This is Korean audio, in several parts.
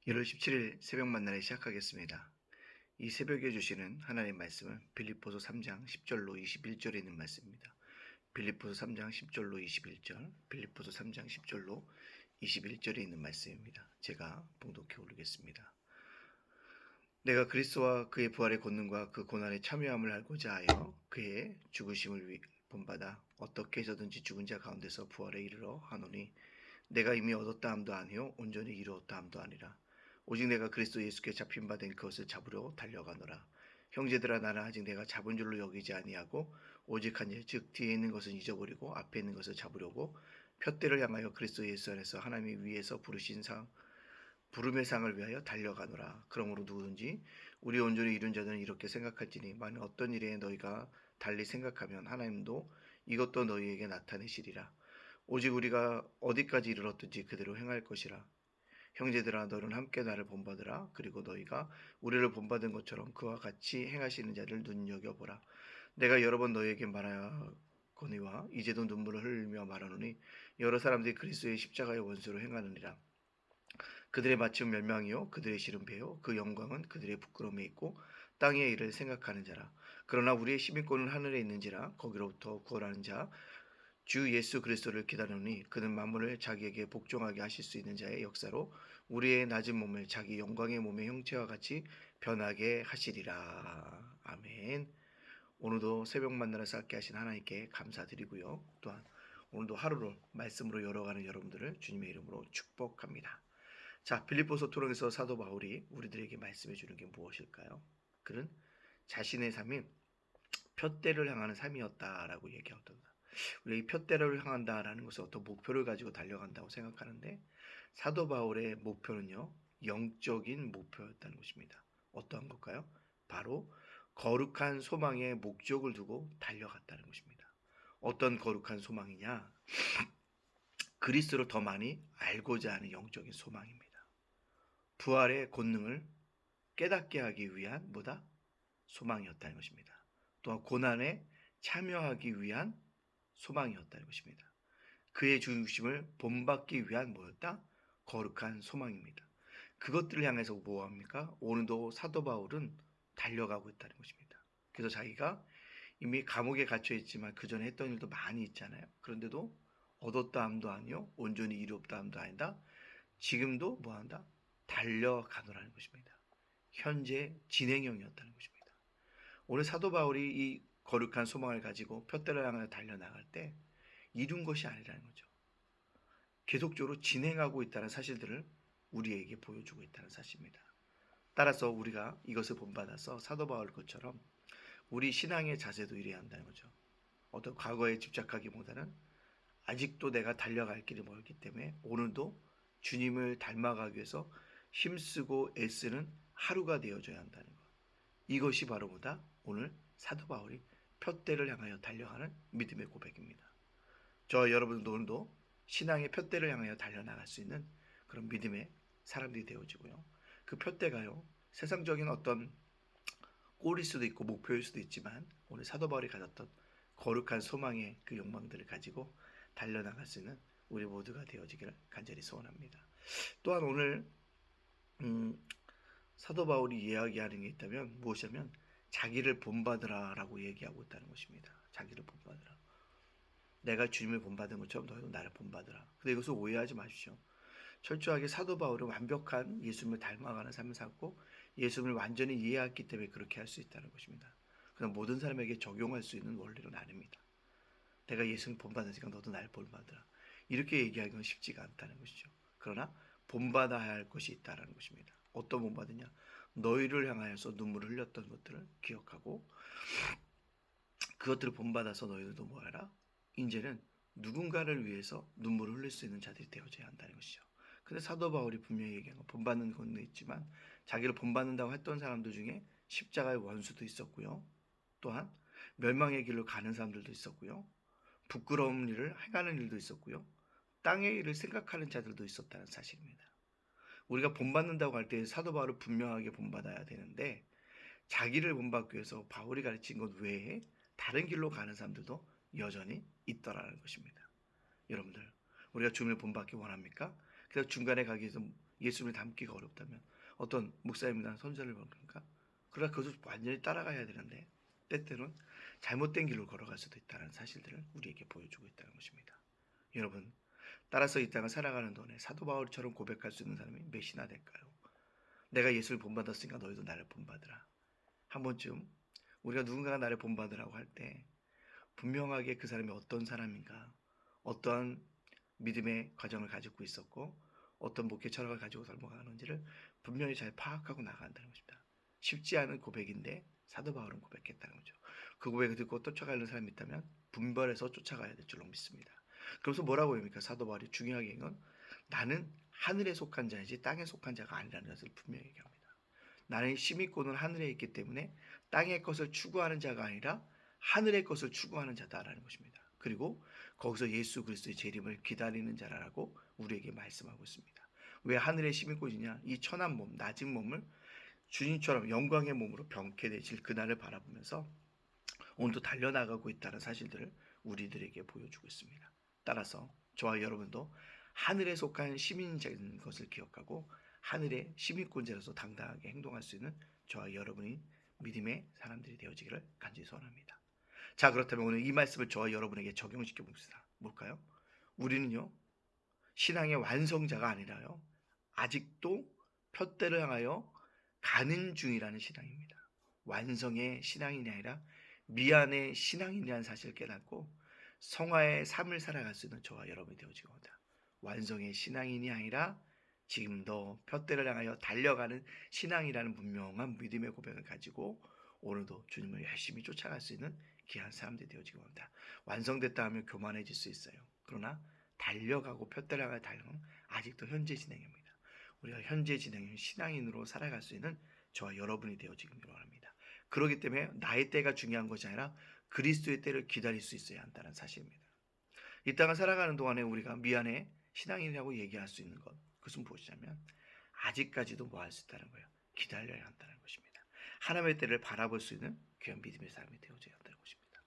1월 17일 새벽 만나를 시작하겠습니다. 이 새벽에 주시는 하나님의 말씀은 빌립보서 3장 10절로 21절에 있는 말씀입니다. 빌립보서 3장 10절로 21절, 빌립보서 3장 10절로 21절에 있는 말씀입니다. 제가 봉독해 오르겠습니다. 내가 그리스도와 그의 부활의 권능과 그 고난에 참여함을 알고자 하여 그의 죽으심을 본받아 어떻게 해서든지 죽은 자 가운데서 부활에 이르러 하노니 내가 이미 얻었다 함도 아니요 온전히 이루었다 함도 아니라 오직 내가 그리스도 예수께 잡힌 바 된 그것을 잡으려 달려가노라. 형제들아, 나는 아직 내가 잡은 줄로 여기지 아니하고 오직 한 일 즉 뒤에 있는 것은 잊어버리고 앞에 있는 것을 잡으려고 푯대를 향하여 그리스도 예수 안에서 하나님이 위에서 부르신 부름의 상을 위하여 달려가노라. 그러므로 누구든지 우리 온전히 이룬 자들은 이렇게 생각할지니 만일 어떤 일에 너희가 달리 생각하면 하나님도 이것도 너희에게 나타내시리라. 오직 우리가 어디까지 이르렀든지 그대로 행할 것이라. 형제들아, 너는 함께 나를 본받으라. 그리고 너희가 우리를 본받은 것처럼 그와 같이 행하시는 자를 눈여겨보라. 내가 여러 번 너희에게 말하거니와 이제도 눈물을 흘리며 말하노니 여러 사람들이 그리스도의 십자가의 원수로 행하느니라. 그들의 마침 멸망이요 그들의 실은 배요 그 영광은 그들의 부끄러움에 있고 땅의 일을 생각하는 자라. 그러나 우리의 시민권은 하늘에 있는지라. 거기로부터 구원하는 자 주 예수 그리스도를 기다리노니 그는 만물을 자기에게 복종하게 하실 수 있는 자의 역사로 우리의 낮은 몸을 자기 영광의 몸의 형체와 같이 변하게 하시리라. 아멘. 오늘도 새벽 만나를 쌓게 하신 하나님께 감사드리고요. 또한 오늘도 하루를 말씀으로 열어가는 여러분들을 주님의 이름으로 축복합니다. 자, 빌립보서 토론에서 사도 바울이 우리들에게 말씀해 주는 게 무엇일까요? 그는 자신의 삶이 푯대를 향하는 삶이었다라고 얘기하던가. 우리가 이 푯대를 향한다라는 것은 어떤 목표를 가지고 달려간다고 생각하는데 사도 바울의 목표는요, 영적인 목표였다는 것입니다. 어떠한 걸까요? 바로 거룩한 소망의 목적을 두고 달려갔다는 것입니다. 어떤 거룩한 소망이냐? 그리스도를 더 많이 알고자 하는 영적인 소망입니다. 부활의 권능을 깨닫게 하기 위한 뭐다? 소망이었다는 것입니다. 또한 고난에 참여하기 위한 소망이었다는 것입니다. 그의 죽으심을 본받기 위한 뭐였다? 거룩한 소망입니다. 그것들을 향해서 뭐합니까? 오늘도 사도 바울은 달려가고 있다는 것입니다. 그래서 자기가 이미 감옥에 갇혀 있지만 그 전에 했던 일도 많이 있잖아요. 그런데도 얻었다 함도 아니요 온전히 이루었다 함도 아니다. 지금도 뭐한다? 달려가노라는 것입니다. 현재 진행형이었다는 것입니다. 오늘 사도 바울이 이 거룩한 소망을 가지고 푯대를 향해 달려나갈 때 이룬 것이 아니라는 거죠. 계속적으로 진행하고 있다는 사실들을 우리에게 보여주고 있다는 사실입니다. 따라서 우리가 이것을 본받아서 사도 바울 것처럼 우리 신앙의 자세도 이래야 한다는 거죠. 어떤 과거에 집착하기보다는 아직도 내가 달려갈 길이 멀기 때문에 오늘도 주님을 닮아가기 위해서 힘쓰고 애쓰는 하루가 되어줘야 한다는 것. 이것이 바로 뭐다? 오늘 사도 바울이 푯대를 향하여 달려가는 믿음의 고백입니다. 저 여러분도 오늘도 신앙의 푯대를 향하여 달려나갈 수 있는 그런 믿음의 사람들이 되어지고요. 그 푯대가요, 세상적인 어떤 꼴일 수도 있고 목표일 수도 있지만 오늘 사도 바울이 가졌던 거룩한 소망의 그 욕망들을 가지고 달려나갈 수 있는 우리 모두가 되어지기를 간절히 소원합니다. 또한 오늘 사도 바울이 이야기하는 게 있다면 무엇이냐면 자기를 본받으라라고 얘기하고 있다는 것입니다. 자기를 본받으라. 내가 주님을 본받은 것처럼 너희도 나를 본받으라. 근데 이것을 오해하지 마십시오. 철저하게 사도 바울은 완벽한 예수님을 닮아가는 삶을 살고 예수님을 완전히 이해했기 때문에 그렇게 할 수 있다는 것입니다. 그냥 모든 사람에게 적용할 수 있는 원리는 아닙니다. 내가 예수님 본받으니까 너도 나를 본받으라. 이렇게 얘기하기는 쉽지가 않다는 것이죠. 그러나 본받아야 할 것이 있다는 것입니다. 어떤 본받으냐? 너희를 향하여서 눈물을 흘렸던 것들을 기억하고 그것들을 본받아서 너희들도 뭐하라? 이제는 누군가를 위해서 눈물을 흘릴 수 있는 자들이 되어져야 한다는 것이죠. 근데 사도 바울이 분명히 얘기한 건 본받는 건 있지만 자기를 본받는다고 했던 사람들 중에 십자가의 원수도 있었고요. 또한 멸망의 길로 가는 사람들도 있었고요. 부끄러운 일을 행하는 일도 있었고요. 땅의 일을 생각하는 자들도 있었다는 사실입니다. 우리가 본받는다고 할 때 사도 바울을 분명하게 본받아야 되는데 자기를 본받기 위해서 바울이 가르친 것 외에 다른 길로 가는 사람들도 여전히 있더라는 것입니다. 여러분들, 우리가 주님을 본받기 원합니까? 그래서 중간에 가기 위해서 예수님을 닮기가 어렵다면 어떤 목사님이나 선전을 보니까 그러나 그것을 완전히 따라가야 되는데 때때로는 잘못된 길로 걸어갈 수도 있다는 사실들을 우리에게 보여주고 있다는 것입니다. 여러분, 따라서 이 땅을 살아가는 동안에 사도 바울처럼 고백할 수 있는 사람이 몇이나 될까요? 내가 예수를 본받았으니까 너희도 나를 본받으라. 한 번쯤 우리가 누군가가 나를 본받으라고 할 때 분명하게 그 사람이 어떤 사람인가, 어떠한 믿음의 과정을 가지고 있었고 어떤 목회 철학을 가지고 살아가는지를 분명히 잘 파악하고 나간다는 것입니다. 쉽지 않은 고백인데 사도 바울은 고백했다는 거죠. 그 고백을 듣고 쫓아가는 사람이 있다면 분별해서 쫓아가야 될 줄로 믿습니다. 그래서 뭐라고 합니까? 사도 바울이 중요하게 이건 나는 하늘에 속한 자이지 땅에 속한 자가 아니라는 것을 분명히 얘기합니다. 나는 시민권은 하늘에 있기 때문에 땅의 것을 추구하는 자가 아니라 하늘의 것을 추구하는 자다라는 것입니다. 그리고 거기서 예수 그리스도의 재림을 기다리는 자라고 우리에게 말씀하고 있습니다. 왜 하늘의 시민권이냐? 이 천한 몸, 낮은 몸을 주님처럼 영광의 몸으로 병케 되실 그날을 바라보면서 오늘도 달려나가고 있다는 사실들을 우리들에게 보여주고 있습니다. 따라서 저와 여러분도 하늘에 속한 시민인 것을 기억하고 하늘의 시민권자로서 당당하게 행동할 수 있는 저와 여러분이 믿음의 사람들이 되어지기를 간절히 소원합니다. 자, 그렇다면 오늘 이 말씀을 저와 여러분에게 적용시켜 봅시다. 뭘까요? 우리는요, 신앙의 완성자가 아니라요, 아직도 푯대를 향하여 가는 중이라는 신앙입니다. 완성의 신앙이 아니라 미안의 신앙이라는 사실을 깨닫고 성화의 삶을 살아갈 수 있는 저와 여러분이 되어지고 합니다. 완성의 신앙인이 아니라 지금도 푯대를 향하여 달려가는 신앙이라는 분명한 믿음의 고백을 가지고 오늘도 주님을 열심히 쫓아갈 수 있는 귀한 사람들이 되어지고 합니다. 완성됐다 하면 교만해질 수 있어요. 그러나 달려가고 푯대를 향하여 달려가는 아직도 현재 진행입니다. 우리가 현재 진행인 신앙인으로 살아갈 수 있는 저와 여러분이 되어지기를 원합니다. 그렇기 때문에 나의 때가 중요한 것이 아니라 그리스도의 때를 기다릴 수 있어야 한다는 사실입니다. 이 땅을 살아가는 동안에 우리가 미안해 신앙인이라고 얘기할 수 있는 것, 그것은 무엇이냐면 아직까지도 뭐 할 수 있다는 거예요. 기다려야 한다는 것입니다. 하나님의 때를 바라볼 수 있는 귀한 믿음의 사람이 되어져야 한다는 것입니다.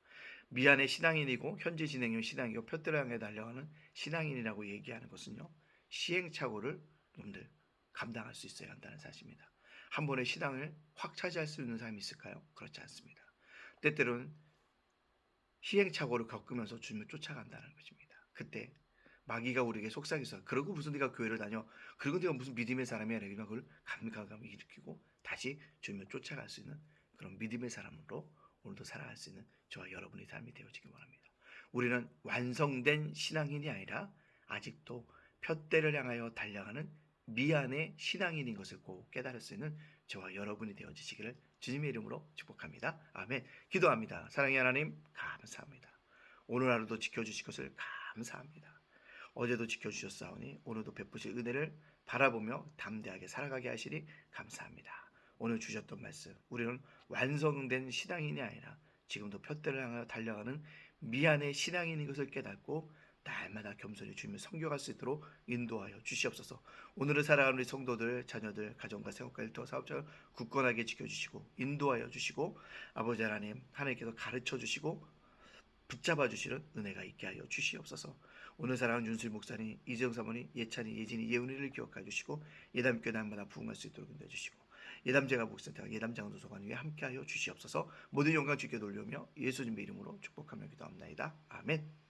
미안해 신앙인이고 현재 진행형 신앙이고 푯대를 향해 달려가는 신앙인이라고 얘기하는 것은요, 시행착오를 여러분들 감당할 수 있어야 한다는 사실입니다. 한 번에 신앙을 확 차지할 수 있는 사람이 있을까요? 그렇지 않습니다. 때때로는 시행착오를 겪으면서 주님을 쫓아간다는 것입니다. 그때 마귀가 우리에게 속삭여서 그러고 무슨 네가 교회를 다녀? 그리고 네가 무슨 믿음의 사람이야? 그러니까 그걸 감감을 일으키고 다시 주님을 쫓아갈 수 있는 그런 믿음의 사람으로 오늘도 살아갈 수 있는 저와 여러분의 삶이 되어지기 바랍니다. 우리는 완성된 신앙인이 아니라 아직도 푯대를 향하여 달려가는 미안의 신앙인인 것을 꼭 깨달을 수 있는 저와 여러분이 되어지시기를 주님의 이름으로 축복합니다. 아멘. 기도합니다. 사랑의 하나님 감사합니다. 오늘 하루도 지켜주실 것을 감사합니다. 어제도 지켜주셨사오니 오늘도 베푸실 은혜를 바라보며 담대하게 살아가게 하시니 감사합니다. 오늘 주셨던 말씀, 우리는 완성된 신앙인이 아니라 지금도 푯대를 향하여 달려가는 미안의 신앙인인 것을 깨닫고 날마다 겸손히 주님을 섬겨갈 수 있도록 인도하여 주시옵소서. 오늘을 살아가는 우리 성도들, 자녀들, 가정과 생업과 일터, 사업자를 굳건하게 지켜주시고 인도하여 주시고 아버지 하나님, 하나님께서 가르쳐 주시고 붙잡아 주시는 은혜가 있게 하여 주시옵소서. 오늘 사랑하는 윤수일 목사님, 이재영 사모님, 예찬이, 예진이, 예은이를 기억하여 주시고 예담교회 날마다 부흥할 수 있도록 인도해 주시고 예담제가 목사님, 예담장은 도서관 위에 함께하여 주시옵소서. 모든 영광 주께 돌려오며 예수님의 이름으로 축복하며 기도합나이다. 아멘.